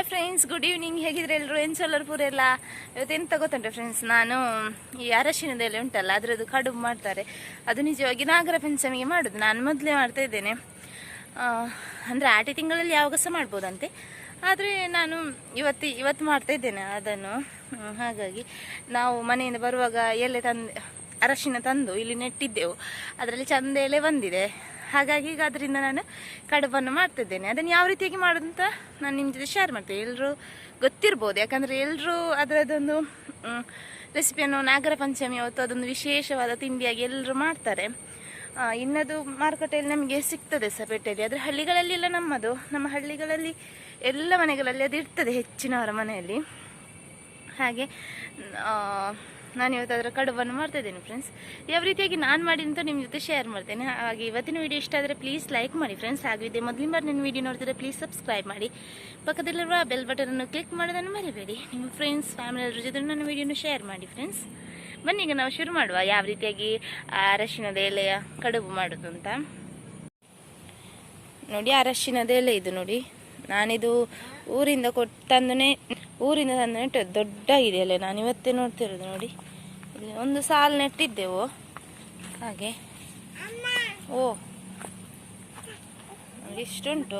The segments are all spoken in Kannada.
Hi friends, good evening. ಹೇಗಿದ್ರೆ ಎಲ್ಲರೂ ಪೂರ ಎಲ್ಲ ಇವತ್ತೆಂತ ಗೊತ್ತುಂಟು ಫ್ರೆಂಡ್ಸ್, ನಾನು ಈ ಅರಶಿನದ ಎಲೆ ಉಂಟಲ್ಲ ಅದರದ್ದು ಕಡುಬು ಮಾಡ್ತಾರೆ. ಅದು ನಿಜವಾಗಿ ನಾಗರ ಪಂಚಮಿಗೆ ಮಾಡೋದು. ನಾನು ಮೊದಲೇ ಮಾಡ್ತಾ ಇದ್ದೇನೆ, ಅಂದರೆ ಆಟಿ ತಿಂಗಳಲ್ಲಿ ಯಾವಾಗ ಸಹ ಮಾಡ್ಬೋದಂತೆ. ಆದರೆ ನಾನು ಇವತ್ತು ಮಾಡ್ತಾ ಇದ್ದೇನೆ ಅದನ್ನು. ಹಾಗಾಗಿ ನಾವು ಮನೆಯಿಂದ ಬರುವಾಗ ಎಲೆ ಅರಶಿನ ತಂದು ಇಲ್ಲಿ ನೆಟ್ಟಿದ್ದೆವು. ಅದರಲ್ಲಿ ಚಂದ ಎಲೆ ಬಂದಿದೆ. ಹಾಗಾಗಿ ಈಗ ಅದರಿಂದ ನಾನು ಕಡುಬನ್ನು ಮಾಡ್ತಿದ್ದೇನೆ. ಅದನ್ನು ಯಾವ ರೀತಿಯಾಗಿ ಮಾಡೋದು ಅಂತ ನಾನು ನಿಮ್ಮ ಜೊತೆ ಶೇರ್ ಮಾಡ್ತೇನೆ. ಎಲ್ಲರೂ ಗೊತ್ತಿರ್ಬೋದು, ಯಾಕಂದರೆ ಎಲ್ಲರೂ ಅದರದೊಂದು ರೆಸಿಪಿಯನ್ನು ನಾಗರ ಪಂಚಮಿ ಅವತ್ತು ಅದೊಂದು ವಿಶೇಷವಾದ ತಿಂಡಿಯಾಗಿ ಎಲ್ಲರೂ ಮಾಡ್ತಾರೆ. ಇನ್ನದು ಮಾರುಕಟ್ಟೆಯಲ್ಲಿ ನಮಗೆ ಸಿಗ್ತದೆ ಸಹ ಪೇಟೆಯಲ್ಲಿ. ಆದರೆ ಹಳ್ಳಿಗಳಲ್ಲಿ ಎಲ್ಲ ನಮ್ಮ ಹಳ್ಳಿಗಳಲ್ಲಿ ಎಲ್ಲ ಮನೆಗಳಲ್ಲಿ ಅದು ಇರ್ತದೆ, ಹೆಚ್ಚಿನವರ ಮನೆಯಲ್ಲಿ. ಹಾಗೆ ನಾನು ಇವತ್ತು ಅದರ ಕಡುಬನ್ನು ಮಾಡ್ತಾಯಿದ್ದೇನೆ ಫ್ರೆಂಡ್ಸ್. ಯಾವ ರೀತಿಯಾಗಿ ನಾನು ಮಾಡಿ ಅಂತ ನಿಮ್ಮ ಜೊತೆ ಶೇರ್ ಮಾಡ್ತೇನೆ. ಹಾಗೆ ಇವತ್ತಿನ ವೀಡಿಯೋ ಇಷ್ಟ ಆದರೆ ಪ್ಲೀಸ್ ಲೈಕ್ ಮಾಡಿ ಫ್ರೆಂಡ್ಸ್. ಹಾಗೆ ಮೊದಲಿನ ಬಾರಿ ನನ್ನ ವೀಡಿಯೋ ನೋಡ್ತಿದ್ರೆ ಪ್ಲೀಸ್ ಸಬ್ಸ್ಕ್ರೈಬ್ ಮಾಡಿ. ಪಕ್ಕದಲ್ಲಿರುವ ಬೆಲ್ ಬಟನನ್ನು ಕ್ಲಿಕ್ ಮಾಡೋದನ್ನು ಮರಿಬೇಡಿ. ನಿಮ್ಮ ಫ್ರೆಂಡ್ಸ್ ಫ್ಯಾಮಿಲಿಯವ್ರ ಜೊತೆ ನನ್ನ ವೀಡಿಯೋನ ಶೇರ್ ಮಾಡಿ ಫ್ರೆಂಡ್ಸ್. ಬನ್ನಿ ಈಗ ನಾವು ಶುರು ಮಾಡುವ ಯಾವ ರೀತಿಯಾಗಿ ಅರಶಿನದ ಎಲೆಯ ಕಡುಬು ಮಾಡೋದು ಅಂತ. ನೋಡಿ, ಅರಶಿನದ ಎಲೆ ಇದು ನೋಡಿ. ನಾನಿದು ಊರಿಂದ ತಂದು ನೆಟ್ಟದ್ದು ದೊಡ್ಡ ಇದೆಯಲ್ಲ. ನಾನು ಇವತ್ತೇ ನೋಡ್ತಿರೋದು ನೋಡಿ. ಇಲ್ಲಿ ಒಂದು ಸಾಲು ನೆಟ್ಟಿದ್ದೆವು. ಹಾಗೆ ಇಷ್ಟುಂಟು.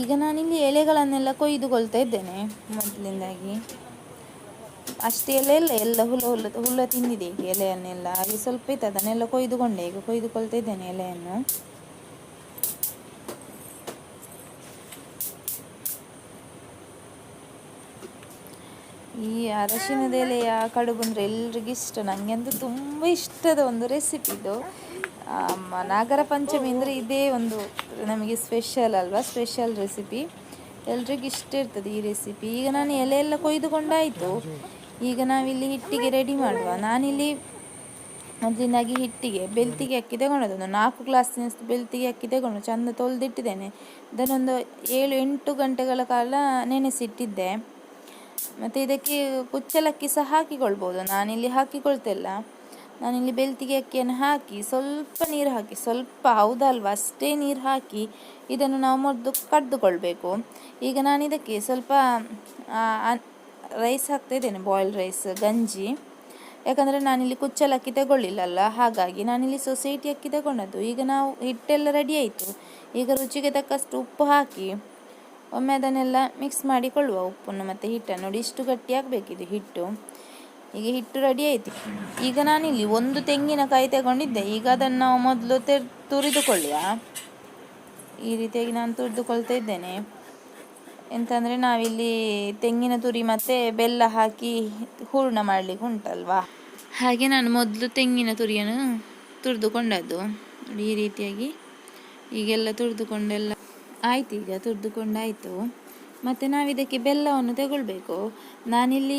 ಈಗ ನಾನಿಲ್ಲಿ ಎಲೆಗಳನ್ನೆಲ್ಲ ಕೊಯ್ದುಕೊಳ್ತಾ ಇದ್ದೇನೆ ಮೊದಲಿಂದಾಗಿ. ಅಷ್ಟೇ ಎಲೆ ಎಲ್ಲ ಹುಳ ತಿಂದಿದೆ ಈಗ ಎಲೆಯನ್ನೆಲ್ಲ. ಹಾಗೆ ಸ್ವಲ್ಪ ಇತ್ತು, ಅದನ್ನೆಲ್ಲ ಕೊಯ್ದುಕೊಂಡೆ. ಈಗ ಕೊಯ್ದುಕೊಳ್ತಾ ಇದ್ದೇನೆ ಎಲೆಯನ್ನು. ಈ ಅರಶಿನದ ಎಲೆಯ ಕಡುಬು ಅಂದರೆ ಎಲ್ರಿಗೂ ಇಷ್ಟ. ನನಗೆ ಅಂತೂ ತುಂಬ ಇಷ್ಟದ ಒಂದು ರೆಸಿಪಿ ಇದು. ನಾಗರ ಪಂಚಮಿ ಅಂದರೆ ಇದೇ ಒಂದು ನಮಗೆ ಸ್ಪೆಷಲ್ ಅಲ್ವಾ, ಸ್ಪೆಷಲ್ ರೆಸಿಪಿ. ಎಲ್ರಿಗೂ ಇಷ್ಟ ಇರ್ತದೆ ಈ ರೆಸಿಪಿ. ಈಗ ನಾನು ಎಲೆ ಎಲ್ಲ ಕೊಯ್ದುಕೊಂಡಾಯಿತು. ಈಗ ನಾವಿಲ್ಲಿ ಹಿಟ್ಟಿಗೆ ರೆಡಿ ಮಾಡುವ. ನಾನಿಲ್ಲಿ ಮೊದಲಿನಾಗಿ ಹಿಟ್ಟಿಗೆ ಬೆಳ್ತಿಗೆ ಅಕ್ಕಿ ತಗೊಂಡದ್ದು, ಒಂದು 4 ಗ್ಲಾಸಿನಷ್ಟು ಬೆಳ್ತಿಗೆ ಅಕ್ಕಿ ತಗೊಂಡು ಚೆಂದ ತೊಳೆದಿಟ್ಟಿದ್ದೇನೆ. ಇದನ್ನೊಂದು 7-8 ಗಂಟೆಗಳ ಕಾಲ ನೆನೆಸಿಟ್ಟಿದ್ದೆ. ಮತ್ತು ಇದಕ್ಕೆ ಕುಚ್ಚಲಕ್ಕಿ ಸಹ ಹಾಕಿಕೊಳ್ಬೋದು. ನಾನಿಲ್ಲಿ ಹಾಕಿಕೊಳ್ತಿಲ್ಲ. ನಾನಿಲ್ಲಿ ಬೆಳ್ತಿಗೆ ಅಕ್ಕಿಯನ್ನು ಹಾಕಿ ಸ್ವಲ್ಪ ನೀರು ಹಾಕಿ, ಸ್ವಲ್ಪ ಹೌದಲ್ವ ಅಷ್ಟೇ ನೀರು ಹಾಕಿ ಇದನ್ನು ನಾವು ಮೊದಲು ಕಡ್ದುಕೊಳ್ಬೇಕು. ಈಗ ನಾನು ಇದಕ್ಕೆ ಸ್ವಲ್ಪ ರೈಸ್ ಹಾಕ್ತಾಯಿದ್ದೇನೆ, ಬಾಯ್ಲ್ಡ್ ರೈಸ್, ಗಂಜಿ. ಯಾಕಂದರೆ ನಾನಿಲ್ಲಿ ಕುಚ್ಚಲಕ್ಕಿ ತಗೊಳ್ಳಿಲ್ಲಲ್ಲ, ಹಾಗಾಗಿ ನಾನಿಲ್ಲಿ ಸೊಸೈಟಿ ಅಕ್ಕಿ ತಗೊಂಡದ್ದು. ಈಗ ನಾವು ಹಿಟ್ಟೆಲ್ಲ ರೆಡಿ ಆಯಿತು. ಈಗ ರುಚಿಗೆ ತಕ್ಕಷ್ಟು ಉಪ್ಪು ಹಾಕಿ ಒಮ್ಮೆ ಅದನ್ನೆಲ್ಲ ಮಿಕ್ಸ್ ಮಾಡಿಕೊಳ್ಳುವ, ಉಪ್ಪನ್ನು ಮತ್ತು ಹಿಟ್ಟನ್ನು. ನೋಡಿ, ಇಷ್ಟು ಗಟ್ಟಿ ಆಗಬೇಕಿದು ಹಿಟ್ಟು. ಈಗ ಹಿಟ್ಟು ರೆಡಿ ಆಯಿತು. ಈಗ ನಾನಿಲ್ಲಿ 1 ತೆಂಗಿನಕಾಯಿ ತಗೊಂಡಿದ್ದೆ. ಈಗ ಅದನ್ನು ನಾವು ಮೊದಲು ತುರಿದುಕೊಳ್ಳುವ. ಈ ರೀತಿಯಾಗಿ ನಾನು ತುರಿದುಕೊಳ್ತಾ ಇದ್ದೇನೆ. ಎಂತಂದರೆ ನಾವಿಲ್ಲಿ ತೆಂಗಿನ ತುರಿ ಮತ್ತು ಬೆಲ್ಲ ಹಾಕಿ ಹೂರ್ಣ ಮಾಡಲಿಕ್ಕೆ ಉಂಟಲ್ವಾ, ಹಾಗೆ ನಾನು ಮೊದಲು ತೆಂಗಿನ ತುರಿಯನ್ನು ತುರಿದುಕೊಂಡದ್ದು. ನೋಡಿ, ಈ ರೀತಿಯಾಗಿ ಈಗೆಲ್ಲ ತುರಿದುಕೊಂಡೆಲ್ಲ ಆಯ್ತು. ಈಗ ತುರಿದುಕೊಂಡಾಯಿತು. ಮತ್ತು ನಾವಿದಕ್ಕೆ ಬೆಲ್ಲವನ್ನು ತಗೊಳ್ಬೇಕು. ನಾನಿಲ್ಲಿ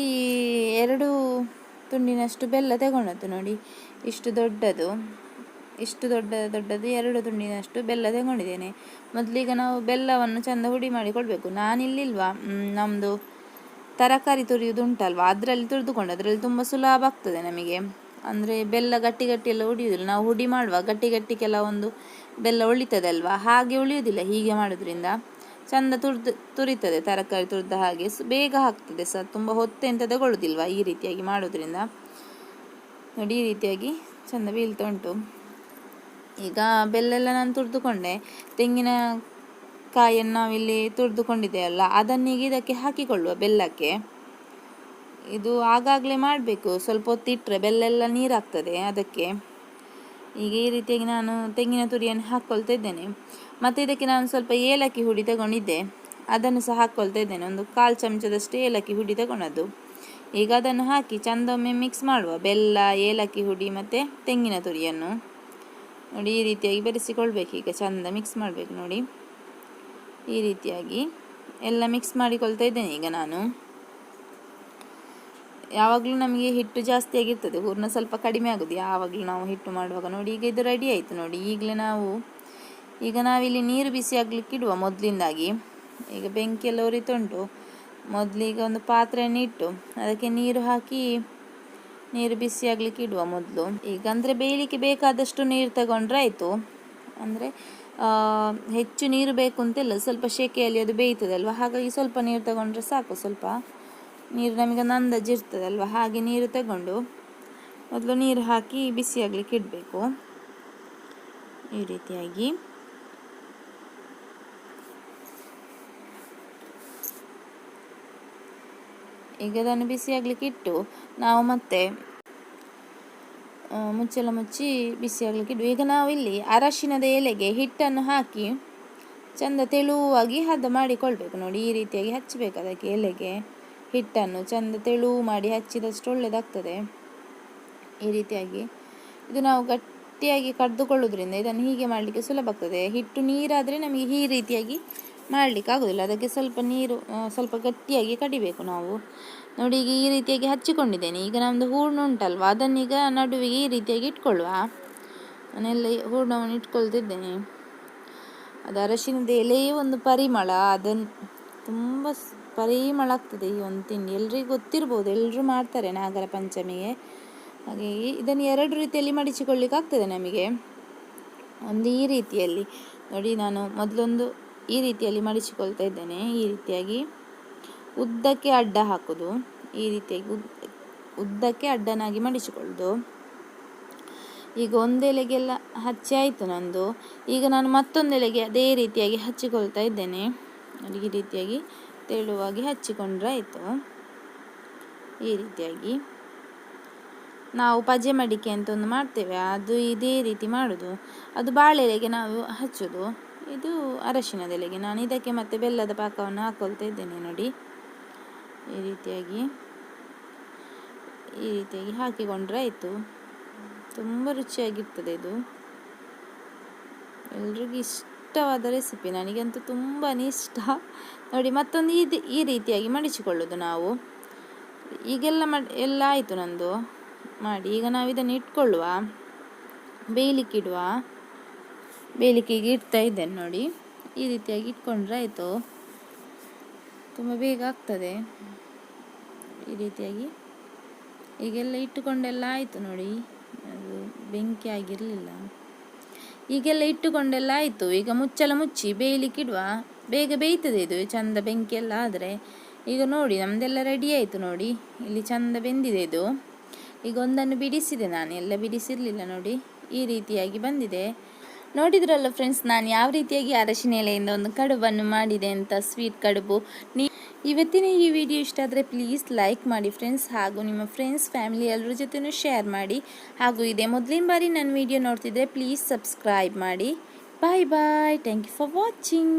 2 ತುಂಡಿನಷ್ಟು ಬೆಲ್ಲ ತಗೊಂಡದ್ದು. ನೋಡಿ, ಇಷ್ಟು ದೊಡ್ಡದು 2 ತುಂಡಿನಷ್ಟು ಬೆಲ್ಲ ತಗೊಂಡಿದ್ದೇನೆ. ಮೊದಲೀಗ ನಾವು ಬೆಲ್ಲವನ್ನು ಚೆಂದ ಹುಡಿ ಮಾಡಿಕೊಳ್ಬೇಕು. ನಾನಿಲ್ಲಿಲ್ವಾ ನಮ್ಮದು ತರಕಾರಿ ತುರಿಯುವುದು ಉಂಟಲ್ವ, ಅದರಲ್ಲಿ ತುರಿದುಕೊಂಡು, ಅದರಲ್ಲಿ ತುಂಬ ಸುಲಭ ಆಗ್ತದೆ ನಮಗೆ. ಅಂದರೆ ಬೆಲ್ಲ ಗಟ್ಟಿ ಎಲ್ಲ ಉಳಿಯೋದಿಲ್ಲ. ನಾವು ಹುಡಿ ಮಾಡುವ ಗಟ್ಟಿ ಕೆಲವೊಂದು ಬೆಲ್ಲ ಉಳಿತದಲ್ವ, ಹಾಗೆ ಉಳಿಯೋದಿಲ್ಲ. ಹೀಗೆ ಮಾಡೋದ್ರಿಂದ ಚೆಂದ ತುರಿತದೆ. ತರಕಾರಿ ತುರಿದ ಹಾಗೆ ಬೇಗ ಆಗ್ತದೆ ಸಹ, ತುಂಬ ಹೊತ್ತೆಂತ ತಗೊಳ್ಳೋದಿಲ್ವ ಈ ರೀತಿಯಾಗಿ ಮಾಡೋದ್ರಿಂದ. ನೋಡಿ, ಈ ರೀತಿಯಾಗಿ ಚೆಂದ ಬೀಳ್ತಾ ಉಂಟು. ಈಗ ಬೆಲ್ಲೆಲ್ಲ ನಾನು ತುರಿದುಕೊಂಡೆ. ತೆಂಗಿನಕಾಯಿಯನ್ನು ನಾವಿಲ್ಲಿ ತುರಿದುಕೊಂಡಿದ್ದೆವಲ್ಲ, ಅದನ್ನೀಗ ಇದಕ್ಕೆ ಹಾಕಿಕೊಳ್ಳುವ ಬೆಲ್ಲಕ್ಕೆ. ಇದು ಆಗಾಗಲೇ ಮಾಡಬೇಕು, ಸ್ವಲ್ಪ ಹೊತ್ತಿಟ್ಟರೆ ಬೆಲ್ಲೆಲ್ಲ ನೀರಾಗ್ತದೆ ಅದಕ್ಕೆ. ಈಗ ಈ ರೀತಿಯಾಗಿ ನಾನು ತೆಂಗಿನ ತುರಿಯನ್ನು ಹಾಕ್ಕೊಳ್ತಾ ಇದ್ದೇನೆ. ಮತ್ತು ಇದಕ್ಕೆ ನಾನು ಸ್ವಲ್ಪ ಏಲಕ್ಕಿ ಹುಡಿ ತಗೊಂಡಿದ್ದೆ, ಅದನ್ನು ಸಹ ಹಾಕ್ಕೊಳ್ತಾ ಇದ್ದೇನೆ. ಒಂದು 1/4 ಚಮಚದಷ್ಟು ಏಲಕ್ಕಿ ಹುಡಿ ತಗೊಂಡದ್ದು. ಈಗ ಅದನ್ನು ಹಾಕಿ ಚೆಂದೊಮ್ಮೆ ಮಿಕ್ಸ್ ಮಾಡುವ, ಬೆಲ್ಲ, ಏಲಕ್ಕಿ ಹುಡಿ ಮತ್ತು ತೆಂಗಿನ ತುರಿಯನ್ನು. ನೋಡಿ, ಈ ರೀತಿಯಾಗಿ ಬೆರೆಸಿಕೊಳ್ಬೇಕು. ಈಗ ಚೆಂದ ಮಿಕ್ಸ್ ಮಾಡಬೇಕು. ನೋಡಿ, ಈ ರೀತಿಯಾಗಿ ಎಲ್ಲ ಮಿಕ್ಸ್ ಮಾಡಿಕೊಳ್ತಾ ಇದ್ದೇನೆ. ಈಗ ನಾನು ಯಾವಾಗಲೂ ನಮಗೆ ಹಿಟ್ಟು ಜಾಸ್ತಿ ಆಗಿರ್ತದೆ, ಹೂರ್ಣ ಸ್ವಲ್ಪ ಕಡಿಮೆ ಆಗೋದು ಯಾವಾಗಲೂ ನಾವು ಹಿಟ್ಟು ಮಾಡುವಾಗ. ನೋಡಿ, ಈಗ ಇದು ರೆಡಿ ಆಯಿತು. ನೋಡಿ, ಈಗ ನಾವಿಲ್ಲಿ ನೀರು ಬಿಸಿ ಆಗಲಿಕ್ಕೆ ಇಡುವ ಮೊದಲಿಂದಾಗಿ. ಈಗ ಬೆಂಕಿಯೆಲ್ಲ ಉರಿತುಂಟು. ಮೊದಲಿಗೆ ಒಂದು ಪಾತ್ರೆಯನ್ನು ಇಟ್ಟು ಅದಕ್ಕೆ ನೀರು ಹಾಕಿ ನೀರು ಬಿಸಿ ಆಗಲಿಕ್ಕೆ ಇಡುವ ಮೊದಲು. ಈಗ ಅಂದರೆ ಬೇಯಲಿಕ್ಕೆ ಬೇಕಾದಷ್ಟು ನೀರು ತಗೊಂಡ್ರೆ ಆಯಿತು. ಅಂದರೆ ಹೆಚ್ಚು ನೀರು ಬೇಕು ಅಂತಿಲ್ಲ, ಸ್ವಲ್ಪ ಶೆಕೆಯಲ್ಲಿ ಅದು ಬೇಯ್ತದಲ್ವ, ಹಾಗಾಗಿ ಸ್ವಲ್ಪ ನೀರು ತಗೊಂಡ್ರೆ ಸಾಕು. ಸ್ವಲ್ಪ ನೀರು ನಮಗೊಂದು ಅಂದಾಜು ಇರ್ತದಲ್ವ, ಹಾಗೆ ನೀರು ತಗೊಂಡು ಮೊದಲು ನೀರು ಹಾಕಿ ಬಿಸಿ ಆಗಲಿಕ್ಕೆ ಇಡಬೇಕು. ಈ ರೀತಿಯಾಗಿ ಈಗ ಅದನ್ನು ಬಿಸಿ ಆಗಲಿಕ್ಕೆ ಇಟ್ಟು ನಾವು ಮತ್ತೆ ಮುಚ್ಚಳ ಮುಚ್ಚಿ ಬಿಸಿ ಆಗಲಿಕ್ಕೆ ಇಡುವ. ಈಗ ನಾವಿಲ್ಲಿ ಅರಶಿನದ ಎಲೆಗೆ ಹಿಟ್ಟನ್ನು ಹಾಕಿ ಚೆಂದ ತೆಳುವಾಗಿ ಹದ ಮಾಡಿಕೊಳ್ಬೇಕು. ನೋಡಿ, ಈ ರೀತಿಯಾಗಿ ಹಚ್ಚಬೇಕು ಅದಕ್ಕೆ ಎಲೆಗೆ ಹಿಟ್ಟನ್ನು ಚೆಂದ ತೆಳುವು ಮಾಡಿ ಹಚ್ಚಿದಷ್ಟು ಒಳ್ಳೆಯದಾಗ್ತದೆ. ಈ ರೀತಿಯಾಗಿ ಇದು ನಾವು ಗಟ್ಟಿಯಾಗಿ ಕಡ್ದುಕೊಳ್ಳೋದ್ರಿಂದ ಇದನ್ನು ಹೀಗೆ ಮಾಡಲಿಕ್ಕೆ ಸುಲಭ ಆಗ್ತದೆ. ಹಿಟ್ಟು ನೀರಾದರೆ ನಮಗೆ ಈ ರೀತಿಯಾಗಿ ಮಾಡಲಿಕ್ಕೆ ಆಗೋದಿಲ್ಲ, ಅದಕ್ಕೆ ಸ್ವಲ್ಪ ನೀರು ಸ್ವಲ್ಪ ಗಟ್ಟಿಯಾಗಿ ಕಡಿಬೇಕು ನಾವು. ನೋಡಿ, ಈಗ ಈ ರೀತಿಯಾಗಿ ಹಚ್ಚಿಕೊಂಡಿದ್ದೇನೆ. ಈಗ ನಮ್ಮದು ಹೂರ್ಣ ಉಂಟಲ್ವ, ಅದನ್ನೀಗ ನಡುವಿಗೆ ಈ ರೀತಿಯಾಗಿ ಇಟ್ಕೊಳ್ಳುವ. ನಾನೆಲ್ಲ ಹೂರ್ಣವನ್ನು ಇಟ್ಕೊಳ್ತಿದ್ದೇನೆ. ಅದು ಅರಶಿನದ ಎಲೆಯೇ ಒಂದು ಪರಿಮಳ, ಅದನ್ನು ತುಂಬ ಪರಿಮಳ ಆಗ್ತದೆ ಈ ಒಂದು ತಿಂಡಿ. ಎಲ್ರಿಗೂ ಗೊತ್ತಿರ್ಬೋದು, ಎಲ್ಲರೂ ಮಾಡ್ತಾರೆ ನಾಗರ ಪಂಚಮಿಗೆ. ಹಾಗಾಗಿ ಇದನ್ನು 2 ರೀತಿಯಲ್ಲಿ ಮಡಿಚಿಕೊಳ್ಳಿಕ್ಕೆ ಆಗ್ತದೆ ನಮಗೆ. ಒಂದು ಈ ರೀತಿಯಲ್ಲಿ ನೋಡಿ, ನಾನು ಮೊದಲೊಂದು ಈ ರೀತಿಯಲ್ಲಿ ಮಡಿಚಿಕೊಳ್ತಾ ಇದ್ದೇನೆ. ಈ ರೀತಿಯಾಗಿ ಉದ್ದಕ್ಕೆ ಅಡ್ಡ ಹಾಕೋದು, ಈ ರೀತಿಯಾಗಿ ಉದ್ದಕ್ಕೆ ಅಡ್ಡನಾಗಿ ಮಡಿಚಿಕೊಳ್ಳೋದು. ಈಗ ಒಂದು ಎಲೆಗೆಲ್ಲ ಹಚ್ಚಿ ಆಯಿತು ನಂದು. ಈಗ ನಾನು ಮತ್ತೊಂದು ಎಲೆಗೆ ಅದೇ ರೀತಿಯಾಗಿ ಹಚ್ಚಿಕೊಳ್ತಾ ಇದ್ದೇನೆ. ಈ ರೀತಿಯಾಗಿ ತೆಳುವಾಗಿ ಹಚ್ಚಿಕೊಂಡ್ರೆ ಆಯಿತು. ಈ ರೀತಿಯಾಗಿ ನಾವು ಪಜೆ ಮಡಿಕೆ ಅಂತ ಒಂದು ಮಾಡ್ತೇವೆ, ಅದು ಇದೇ ರೀತಿ ಮಾಡೋದು. ಅದು ಬಾಳೆ ಎಲೆಗೆ ನಾವು ಹಚ್ಚೋದು, ಇದು ಅರಶಿನದ ಎಲೆಗೆ. ನಾನು ಇದಕ್ಕೆ ಮತ್ತೆ ಬೆಲ್ಲದ ಪಾಕವನ್ನು ಹಾಕೊಳ್ತಾ ಇದ್ದೇನೆ. ನೋಡಿ, ಈ ರೀತಿಯಾಗಿ ಹಾಕಿಕೊಂಡ್ರೆ ಆಯಿತು. ತುಂಬ ರುಚಿಯಾಗಿರ್ತದೆ ಇದು, ಎಲ್ರಿಗೂ ಇಷ್ಟವಾದ ರೆಸಿಪಿ. ನನಗಂತೂ ತುಂಬಾ ಇಷ್ಟ. ನೋಡಿ, ಮತ್ತೊಂದು ಈ ರೀತಿಯಾಗಿ ಮಡಿಚಿಕೊಳ್ಳೋದು ನಾವು. ಈಗೆಲ್ಲ ಎಲ್ಲ ಆಯಿತು ನಂದು ಮಾಡಿ. ಈಗ ನಾವು ಇದನ್ನು ಇಟ್ಕೊಳ್ಳುವ, ಬೇಯಲಿಕ್ಕೆ ಇಡುವ. ಬೇಯಲಿಕ್ಕೆಗೆ ಇಡ್ತಾ ಇದ್ದೇನೆ. ನೋಡಿ, ಈ ರೀತಿಯಾಗಿ ಇಟ್ಕೊಂಡ್ರೆ ಆಯಿತು, ತುಂಬ ಬೇಗ ಆಗ್ತದೆ. ಈ ರೀತಿಯಾಗಿ ಈಗೆಲ್ಲ ಇಟ್ಟುಕೊಂಡೆಲ್ಲ ಆಯಿತು. ನೋಡಿ, ಅದು ಬೆಂಕಿ ಆಗಿರಲಿಲ್ಲ. ಈಗೆಲ್ಲ ಇಟ್ಟುಕೊಂಡೆಲ್ಲ ಆಯಿತು. ಈಗ ಮುಚ್ಚಳ ಮುಚ್ಚಿ ಬೇಯಲಿಕ್ಕೆ ಇಡುವ. ಬೇಗ ಬೇಯ್ತದೆ ಇದು, ಚಂದ ಬೆಂಕಿ ಎಲ್ಲ ಆದರೆ. ಈಗ ನೋಡಿ, ನಮ್ಮದೆಲ್ಲ ರೆಡಿ ಆಯಿತು. ನೋಡಿ, ಇಲ್ಲಿ ಚಂದ ಬೆಂದಿದೆ ಇದು. ಈಗ ಒಂದನ್ನು ಬಿಡಿಸಿದೆ ನಾನು, ಎಲ್ಲ ಬಿಡಿಸಿರಲಿಲ್ಲ. ನೋಡಿ, ಈ ರೀತಿಯಾಗಿ ಬಂದಿದೆ. ನೋಡಿದ್ರಲ್ಲ ಫ್ರೆಂಡ್ಸ್, ನಾನು ಯಾವ ರೀತಿಯಾಗಿ ಅರಶಿನ ಎಲೆಯಿಂದ ಒಂದು ಕಡುಬನ್ನು ಮಾಡಿದೆ ಅಂತ, ಸ್ವೀಟ್ ಕಡುಬು. ಇವತ್ತಿನ ಈ ವಿಡಿಯೋ ಇಷ್ಟ ಆದರೆ ಪ್ಲೀಸ್ ಲೈಕ್ ಮಾಡಿ ಫ್ರೆಂಡ್ಸ್, ಹಾಗೂ ನಿಮ್ಮ ಫ್ರೆಂಡ್ಸ್ ಫ್ಯಾಮಿಲಿ ಎಲ್ಲರ ಜೊತೆನೂ ಶೇರ್ ಮಾಡಿ. ಹಾಗೂ ಇದೇ ಮೊದಲಿನ ಬಾರಿ ನನ್ನ ವಿಡಿಯೋ ನೋಡ್ತಿದ್ರೆ ಪ್ಲೀಸ್ ಸಬ್ಸ್ಕ್ರೈಬ್ ಮಾಡಿ. ಬಾಯ್ ಬಾಯ್, ಥ್ಯಾಂಕ್ ಯು ಫಾರ್ ವಾಚಿಂಗ್.